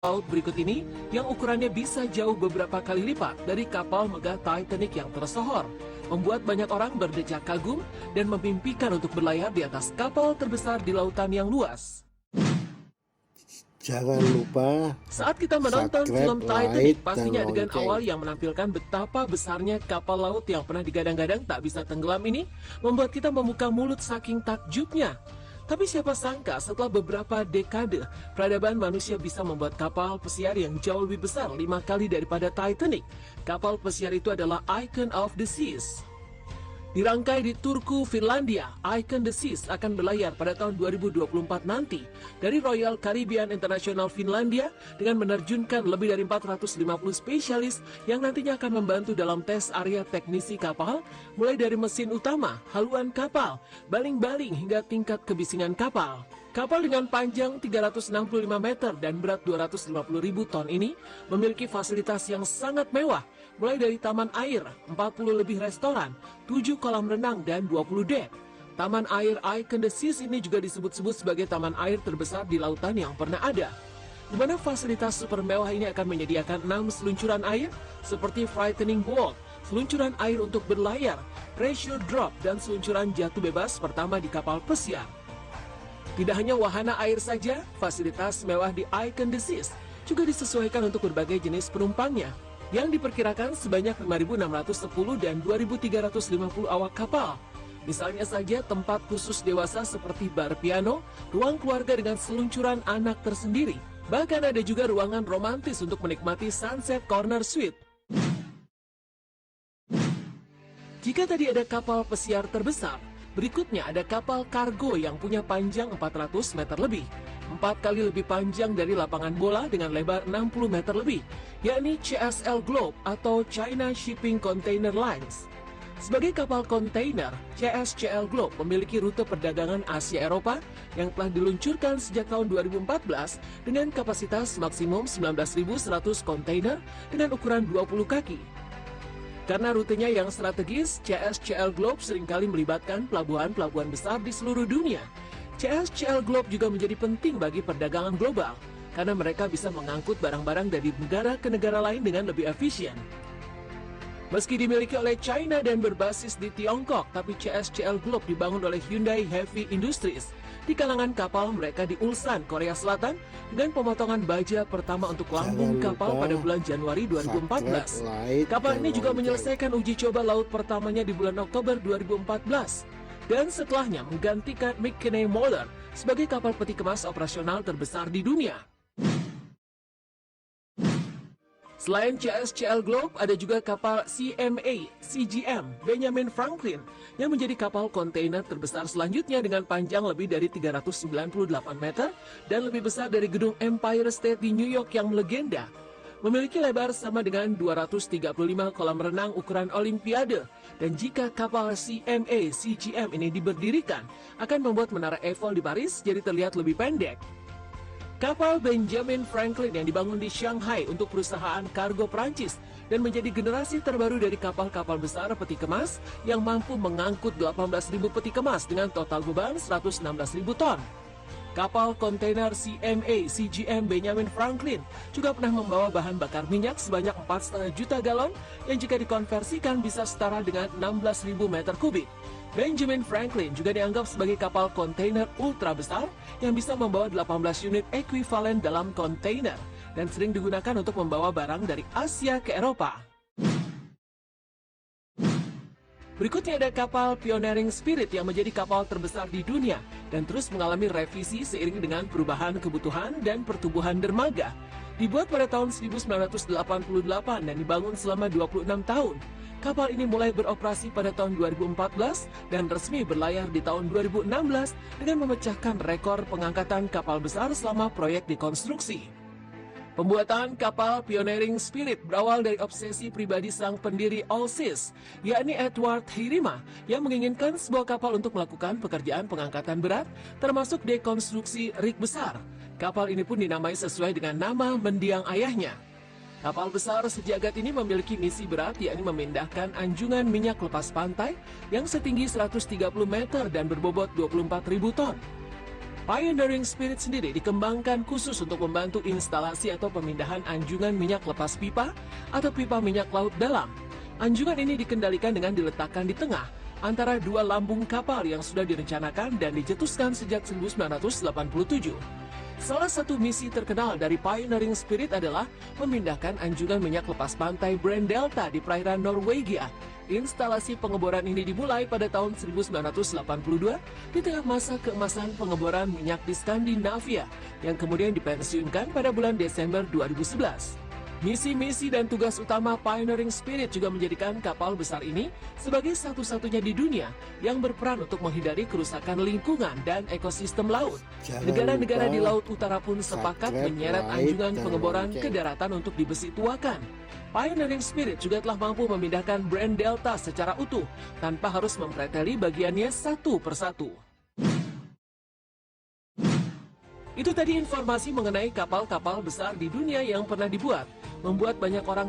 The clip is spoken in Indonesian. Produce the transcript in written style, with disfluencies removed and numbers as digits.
laut berikut ini yang ukurannya bisa jauh beberapa kali lipat dari kapal megah Titanic yang tersohor, membuat banyak orang berdecak kagum dan memimpikan untuk berlayar di atas kapal terbesar di lautan yang luas. Jangan lupa Saat kita menonton subscribe, film Titanic, like, dan pastinya adegan lonceng. awal yang menampilkan betapa besarnya kapal laut yang pernah digadang-gadang tak bisa tenggelam ini membuat kita membuka mulut saking takjubnya. Tapi siapa sangka setelah beberapa dekade, peradaban manusia bisa membuat kapal pesiar yang jauh lebih besar 5 kali daripada Titanic. Kapal pesiar itu adalah Icon of the Seas. Dirangkai di Turku, Finlandia, Icon the Seas akan berlayar pada tahun 2024 nanti dari Royal Caribbean International Finlandia dengan menerjunkan lebih dari 450 spesialis yang nantinya akan membantu dalam tes area teknisi kapal, mulai dari mesin utama, haluan kapal, baling-baling hingga tingkat kebisingan kapal. Kapal dengan panjang 365 meter dan berat 250.000 ton ini memiliki fasilitas yang sangat mewah, mulai dari taman air, 40 lebih restoran, 7 kolam renang, dan 20 dek. Taman air Icon the Seas ini juga disebut-sebut sebagai taman air terbesar di lautan yang pernah ada, di mana fasilitas super mewah ini akan menyediakan 6 seluncuran air seperti Frightening Bolt, seluncuran air untuk berlayar, pressure drop, dan seluncuran jatuh bebas pertama di kapal pesiar. Tidak hanya wahana air saja, fasilitas mewah di Icon the Seas juga disesuaikan untuk berbagai jenis penumpangnya, yang diperkirakan sebanyak 5.610 dan 2.350 awak kapal. Misalnya saja tempat khusus dewasa seperti bar piano, ruang keluarga dengan seluncuran anak tersendiri, bahkan ada juga ruangan romantis untuk menikmati Sunset Corner Suite. Jika tadi ada kapal pesiar terbesar, berikutnya ada kapal kargo yang punya panjang 400 meter lebih, 4 kali lebih panjang dari lapangan bola dengan lebar 60 meter lebih, yakni CSL Globe atau China Shipping Container Lines. Sebagai kapal kontainer, CSCL Globe memiliki rute perdagangan Asia-Eropa yang telah diluncurkan sejak tahun 2014 dengan kapasitas maksimum 19.100 kontainer dengan ukuran 20 kaki. Karena rutenya yang strategis, CSCL Globe seringkali melibatkan pelabuhan-pelabuhan besar di seluruh dunia. CSCL Globe juga menjadi penting bagi perdagangan global, karena mereka bisa mengangkut barang-barang dari negara ke negara lain dengan lebih efisien. Meski dimiliki oleh China dan berbasis di Tiongkok, tapi CSCL Globe dibangun oleh Hyundai Heavy Industries di kalangan kapal mereka di Ulsan, Korea Selatan, dengan pemotongan baja pertama untuk lambung kapal pada bulan Januari 2014. Kapal ini juga menyelesaikan uji coba laut pertamanya di bulan Oktober 2014, dan setelahnya menggantikan McKinney Moller sebagai kapal peti kemas operasional terbesar di dunia. Selain CSCL Globe, ada juga kapal CMA CGM Benjamin Franklin yang menjadi kapal kontainer terbesar selanjutnya dengan panjang lebih dari 398 meter dan lebih besar dari gedung Empire State di New York yang melegenda. Memiliki lebar sama dengan 235 kolam renang ukuran Olimpiade, dan jika kapal CMA CGM ini diberdirikan, akan membuat Menara Eiffel di Paris jadi terlihat lebih pendek. Kapal Benjamin Franklin yang dibangun di Shanghai untuk perusahaan kargo Prancis dan menjadi generasi terbaru dari kapal-kapal besar peti kemas yang mampu mengangkut 18.000 peti kemas dengan total beban 116.000 ton. Kapal kontainer CMA CGM Benjamin Franklin juga pernah membawa bahan bakar minyak sebanyak 4,5 juta galon yang jika dikonversikan bisa setara dengan 16.000 meter kubik. Benjamin Franklin juga dianggap sebagai kapal kontainer ultra besar yang bisa membawa 18 unit ekuivalen dalam kontainer dan sering digunakan untuk membawa barang dari Asia ke Eropa. Berikutnya ada kapal Pioneering Spirit yang menjadi kapal terbesar di dunia dan terus mengalami revisi seiring dengan perubahan kebutuhan dan pertumbuhan dermaga. Dibuat pada tahun 1988 dan dibangun selama 26 tahun. Kapal ini mulai beroperasi pada tahun 2014 dan resmi berlayar di tahun 2016 dengan memecahkan rekor pengangkatan kapal besar selama proyek dikonstruksi. Pembuatan kapal Pioneering Spirit berawal dari obsesi pribadi sang pendiri Allseas, yakni Edward Hirima, yang menginginkan sebuah kapal untuk melakukan pekerjaan pengangkatan berat, termasuk dekonstruksi rig besar. Kapal ini pun dinamai sesuai dengan nama mendiang ayahnya. Kapal besar sejagat ini memiliki misi berat, yakni memindahkan anjungan minyak lepas pantai yang setinggi 130 meter dan berbobot 24.000 ton. Pioneering Spirit sendiri dikembangkan khusus untuk membantu instalasi atau pemindahan anjungan minyak lepas pipa atau pipa minyak laut dalam. Anjungan ini dikendalikan dengan diletakkan di tengah antara dua lambung kapal yang sudah direncanakan dan dicetuskan sejak 1987. Salah satu misi terkenal dari Pioneering Spirit adalah memindahkan anjungan minyak lepas pantai Brand Delta di perairan Norwegia. Instalasi pengeboran ini dimulai pada tahun 1982 di tengah masa keemasan pengeboran minyak di Skandinavia yang kemudian dipensiunkan pada bulan Desember 2011. Misi-misi dan tugas utama Pioneering Spirit juga menjadikan kapal besar ini sebagai satu-satunya di dunia yang berperan untuk menghindari kerusakan lingkungan dan ekosistem laut. Negara-negara di Laut Utara pun sepakat menyeret anjungan pengeboran ke daratan untuk dibesi tuakan. Pioneering Spirit juga telah mampu memindahkan Brand Delta secara utuh tanpa harus mempreteli bagiannya satu persatu. Itu tadi informasi mengenai kapal-kapal besar di dunia yang pernah dibuat, membuat banyak orang